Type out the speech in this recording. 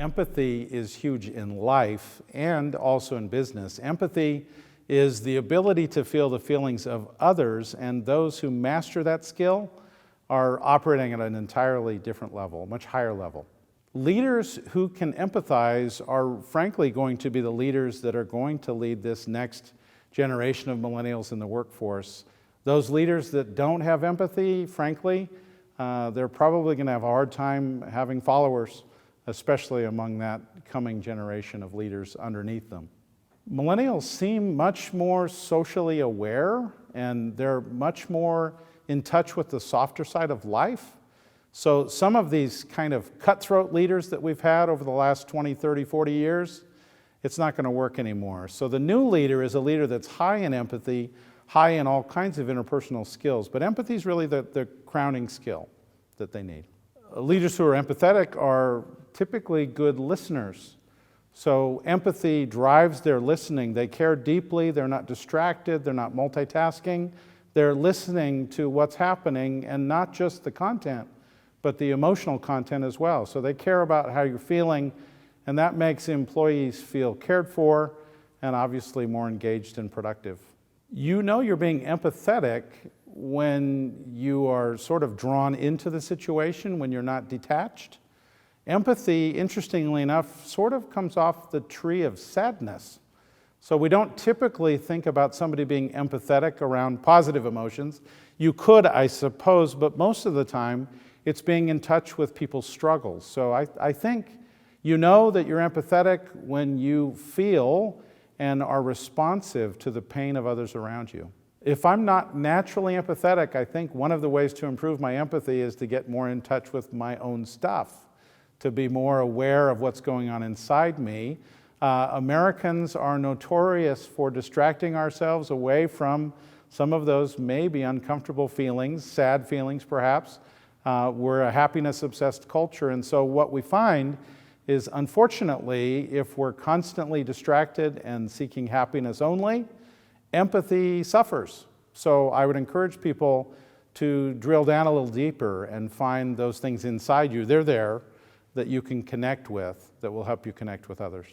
Empathy is huge in life and also in business. Empathy is the ability to feel the feelings of others, and those who master that skill are operating at an entirely different level, a much higher level. Leaders who can empathize are frankly going to be the leaders that are going to lead this next generation of millennials in the workforce. Those leaders that don't have empathy, frankly, they're probably going to have a hard time having followers, especially among that coming generation of leaders underneath them. Millennials seem much more socially aware, and they're much more in touch with the softer side of life. So some of these kind of cutthroat leaders that we've had over the last 20, 30, 40 years, it's not going to work anymore. So the new leader is a leader that's high in empathy, high in all kinds of interpersonal skills, but empathy is really the crowning skill that they need. Leaders who are empathetic are typically good listeners. So empathy drives their listening. They care deeply, they're not distracted, they're not multitasking. They're listening to what's happening, and not just the content, but the emotional content as well. So they care about how you're feeling, and that makes employees feel cared for and obviously more engaged and productive. You know you're being empathetic when you are sort of drawn into the situation, when you're not detached. Empathy, interestingly enough, sort of comes off the tree of sadness. So we don't typically think about somebody being empathetic around positive emotions. You could, I suppose, but most of the time it's being in touch with people's struggles. So I think you know that you're empathetic when you feel and are responsive to the pain of others around you. If I'm not naturally empathetic, I think one of the ways to improve my empathy is to get more in touch with my own stuff, to be more aware of what's going on inside me. Americans are notorious for distracting ourselves away from some of those maybe uncomfortable feelings, sad feelings perhaps. We're a happiness-obsessed culture, and so what we find is, unfortunately, if we're constantly distracted and seeking happiness only, empathy suffers. So I would encourage people to drill down a little deeper and find those things inside you. They're there, that you can connect with, that will help you connect with others.